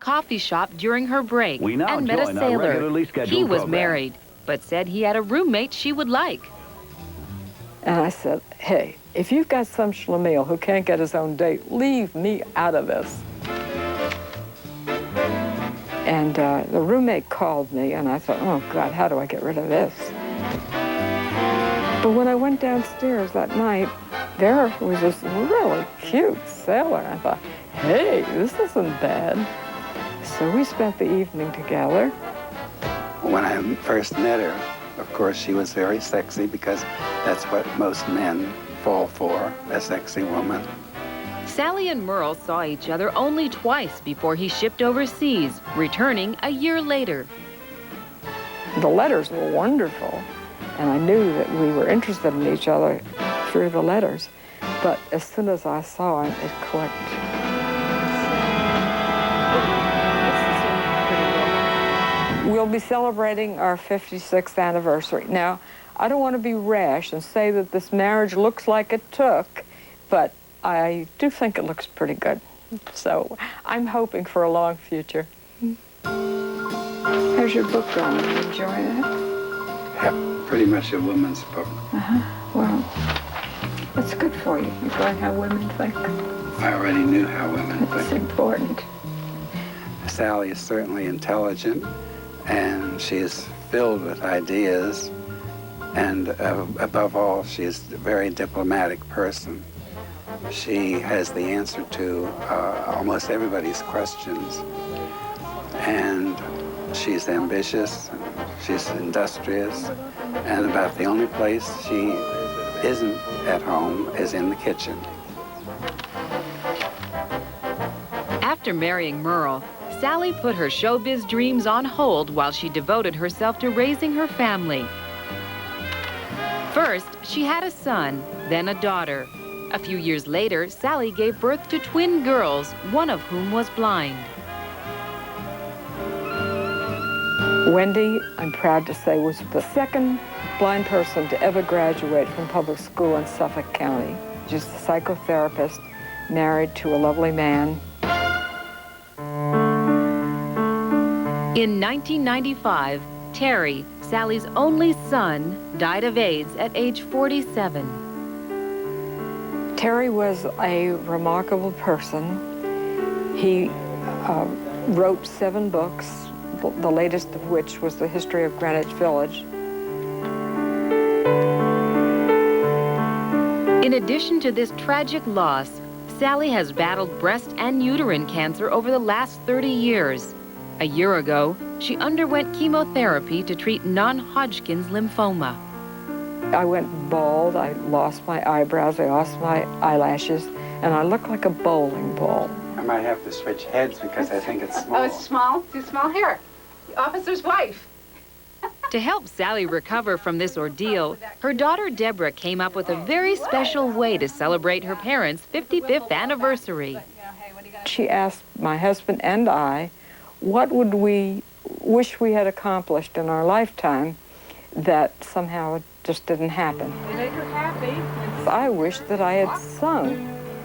coffee shop during her break We now and met a join our sailor. regularly scheduled He was program. married, but said he had a roommate she would like. And I said, hey, if you've got some schlemiel who can't get his own date, leave me out of this. And the roommate called me, and I thought, oh, God, how do I get rid of this? But when I went downstairs that night, there was this really cute sailor. I thought, hey, this isn't bad. So we spent the evening together. When I first met her, of course, she was very sexy because that's what most men fall for, a sexy woman. Sally and Merle saw each other only twice before he shipped overseas, returning a year later. The letters were wonderful, and I knew that we were interested in each other through the letters. But as soon as I saw him, it clicked. We'll be celebrating our 56th anniversary. Now, I don't want to be rash and say that this marriage looks like it took, but I do think it looks pretty good. So I'm hoping for a long future. How's your book going? You enjoying it? Yeah, pretty much a woman's book. Well, it's good for you. You learn how women think. I already knew how women It's think. important. Sally is certainly intelligent, and she is filled with ideas, and above all, she is a very diplomatic person. She has the answer to almost everybody's questions, and she's ambitious, and she's industrious, and about the only place she isn't at home is in the kitchen. After marrying Merle, Sally put her showbiz dreams on hold while she devoted herself to raising her family. First, she had a son, then a daughter. A few years later, Sally gave birth to twin girls, one of whom was blind. Wendy, I'm proud to say, was the second blind person to ever graduate from public school in Suffolk County. She's a psychotherapist, married to a lovely man. In 1995, Terry, Sally's only son, died of AIDS at age 47. Terry was a remarkable person. He wrote 7 books, the latest of which was The History of Greenwich Village. In addition to this tragic loss, Sally has battled breast and uterine cancer over the last 30 years. A year ago, she underwent chemotherapy to treat non-Hodgkin's lymphoma. I went bald, I lost my eyebrows, I lost my eyelashes, and I look like a bowling ball. I might have to switch heads because I think it's small. Oh, it's small? Too small? Here. The officer's wife. To help Sally recover from this ordeal, her daughter Deborah came up with a very special way to celebrate her parents' 55th anniversary. She asked my husband and I, what would we wish we had accomplished in our lifetime that somehow just didn't happen? They make her happy. I wished that I had sung,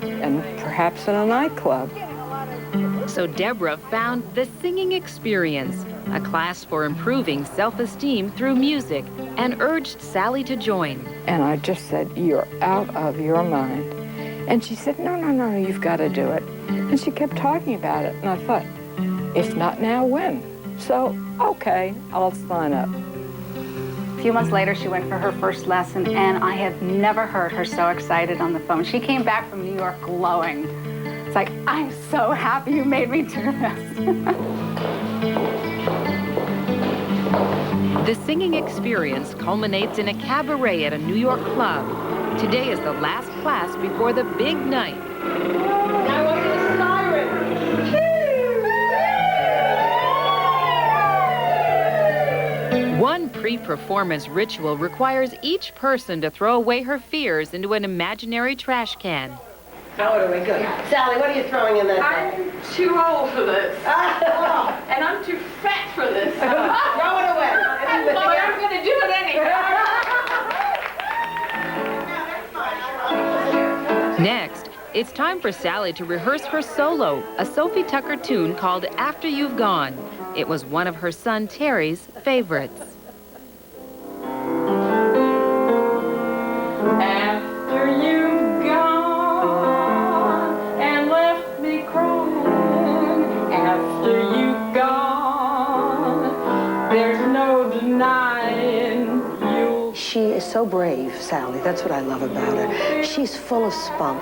and perhaps in a nightclub. So Deborah found the Singing Experience, a class for improving self-esteem through music, and urged Sally to join. And I just said, you're out of your mind. And she said, no, you've got to do it. And she kept talking about it, and I thought, if not now, when? So, okay, I'll sign up. A few months later, she went for her first lesson, and I have never heard her so excited on the phone. She came back from New York glowing. It's like, I'm so happy you made me do this. The Singing Experience culminates in a cabaret at a New York club. Today is the last class before the big night. I want the siren. One pre-performance ritual requires each person to throw away her fears into an imaginary trash can. How old are we going? Sally, what are you throwing in that bag? I'm too old for this. And I'm too fat for this. Throw it away. But I'm going to do it anyway. Next, It's time for Sally to rehearse her solo, a Sophie Tucker tune called After You've Gone. It was one of her son Terry's favorites. After you've gone and left me crying, after you've gone, there's no denying you. She is so brave, Sally. That's what I love about her. She's full of spunk.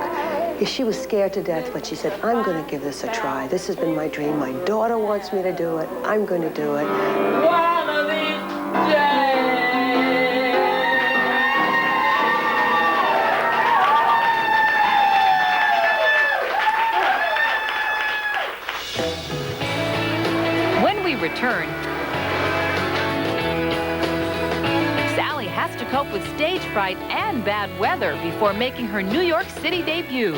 She was scared to death, but she said, I'm going to give this a try. This has been my dream. My daughter wants me to do it. I'm going to do it. One of these days. When we return, Sally has to cope with stage fright and bad weather before making her New York City debut.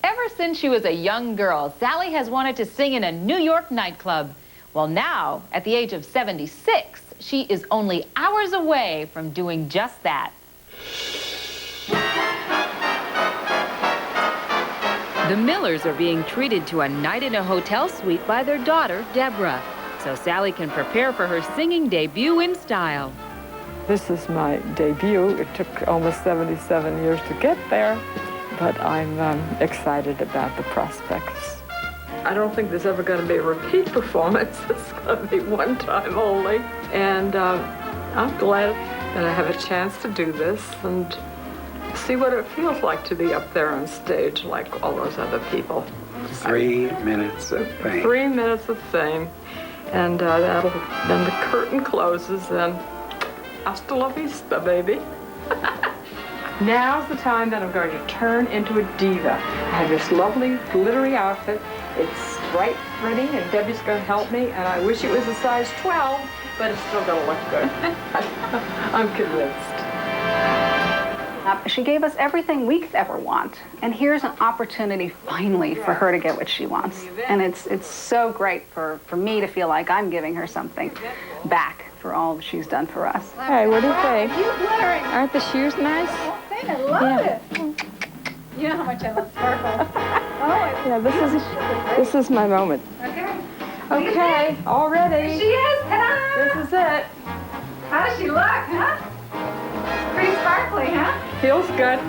Ever since she was a young girl, Sally has wanted to sing in a New York nightclub. Well, now, at the age of 76, she is only hours away from doing just that. The Millers are being treated to a night in a hotel suite by their daughter, Deborah, so Sally can prepare for her singing debut in style. This is my debut. It took almost 77 years to get there, but I'm excited about the prospects. I don't think there's ever going to be a repeat performance. It's going to be one time only. And I'm glad that I have a chance to do this and see what it feels like to be up there on stage like all those other people. 3 minutes of fame. 3 minutes of fame. And then the curtain closes and hasta la vista, baby. Now's the time that I'm going to turn into a diva. I have this lovely glittery outfit. It's right, ready, and Debbie's going to help me, and I wish it was a size 12, but it's still going to look good. I'm convinced. She gave us everything we could ever want, and here's an opportunity finally for her to get what she wants. And it's so great for me to feel like I'm giving her something back for all she's done for us. Hey, what do you think? You glittering. Aren't the shoes nice? I love it. You know how much I love sparkles. Yeah, this is my moment. Okay. Okay, all ready. She is. Ta-da! This is it. How does she look, huh? Pretty sparkly, huh? Feels good.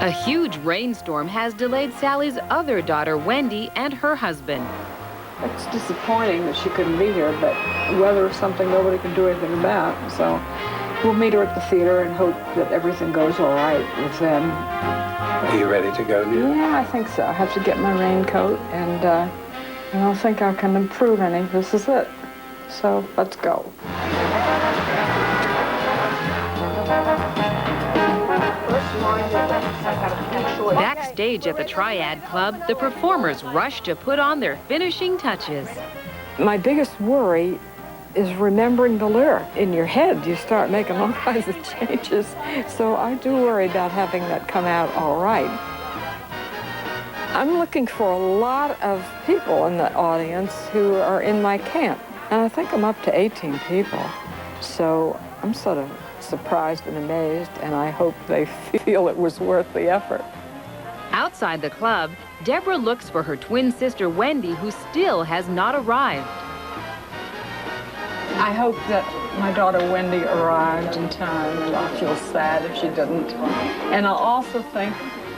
A huge rainstorm has delayed Sally's other daughter, Wendy, and her husband. It's disappointing that she couldn't be here, but weather is something nobody can do anything about. So we'll meet her at the theater and hope that everything goes all right with them. Are you ready to go now? Yeah, I think so. I have to get my raincoat, and I don't think I can improve any. This is it. So let's go. Backstage at the Triad Club, the performers rush to put on their finishing touches. My biggest worry is remembering the lyric. In your head, you start making all kinds of changes. So I do worry about having that come out all right. I'm looking for a lot of people in the audience who are in my camp. And I think I'm up to 18 people. So I'm sort of surprised and amazed, and I hope they feel it was worth the effort. Outside the club, Deborah looks for her twin sister, Wendy, who still has not arrived. I hope that my daughter Wendy arrived in time, and I'll feel sad if she didn't. And I'll also think,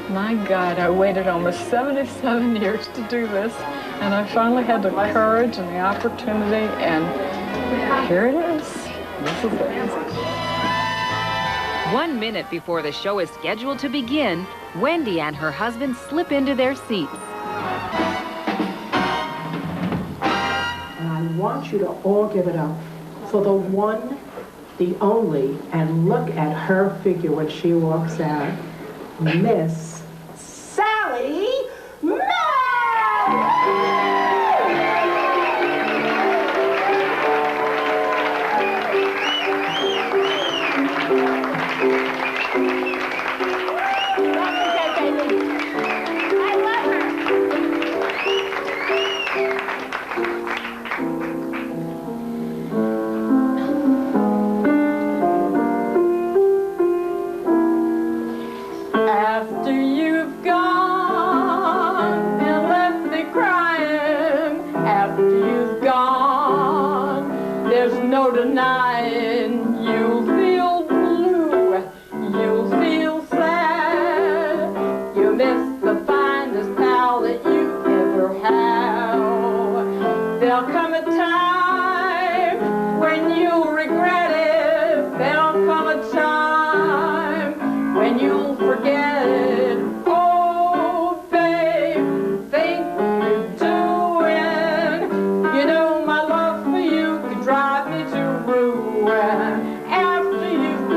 my God, I waited almost 77 years to do this, and I finally had the courage and the opportunity, and here it is. This is it. 1 minute before the show is scheduled to begin, Wendy and her husband slip into their seats. And I want you to all give it up for the one, the only, and look at her figure when she walks out, Miss Sally Miller! After you've gone and left me crying, after you've gone, there's no denying you'll feel blue, you'll feel sad. You miss the finest pal that you ever had. There'll come a time when you'll regret it. There'll come a time when you'll forget it. Oh, babe, think what you're doing. You know my love for you could drive me to ruin. After you've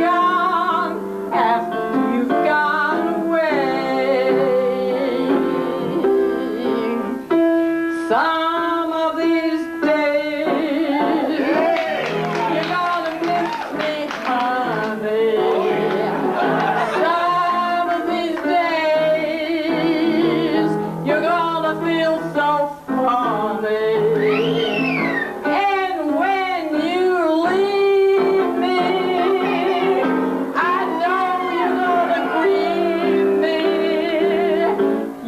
gone away. Some of these days, you're gonna miss me, honey. Some of these days, you're gonna feel so funny. And when you leave me, I know you're gonna grieve me.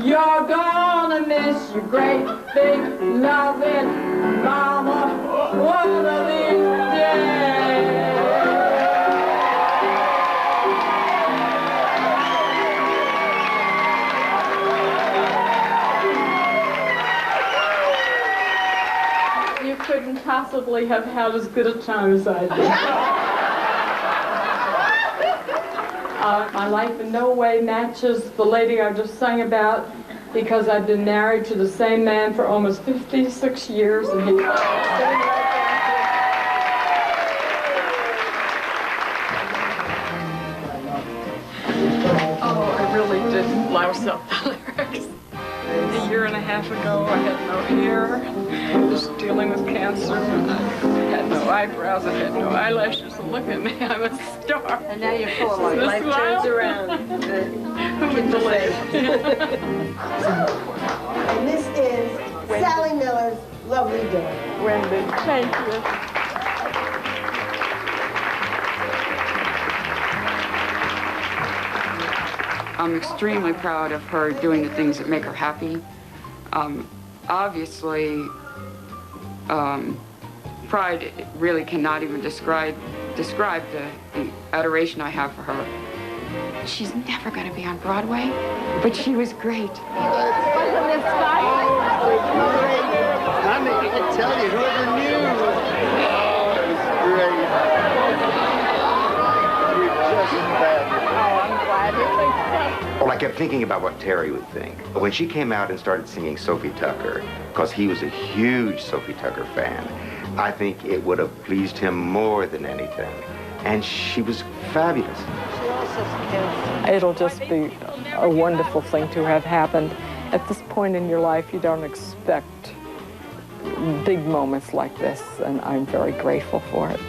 You're gonna miss your great big loving mama one of these days. You couldn't possibly have had as good a time as I did. My life in no way matches the lady I just sang about, because I've been married to the same man for almost 56 years, and he's sitting right there. Oh, I really did louse up the lyrics. A year and a half ago, I had no hair, I was dealing with cancer, and I had no eyebrows, I had no eyelashes, and look at me, I'm a star. And now you're full of The life smile? turns around. Who would believe? And this is Sally Miller's Lovely Day. Wendy, thank you. I'm extremely proud of her doing the things that make her happy. Obviously, pride really cannot even describe the adoration I have for her. She's never going to be on Broadway, but she was great. Wasn't this fun? Honey, I can tell you, whoever knew? Oh, it was great. You're just bad. Well, I kept thinking about what Terry would think. When she came out and started singing Sophie Tucker, because he was a huge Sophie Tucker fan, I think it would have pleased him more than anything. And she was fabulous. It'll just be a wonderful thing to have happened. At this point in your life, you don't expect big moments like this, and I'm very grateful for it.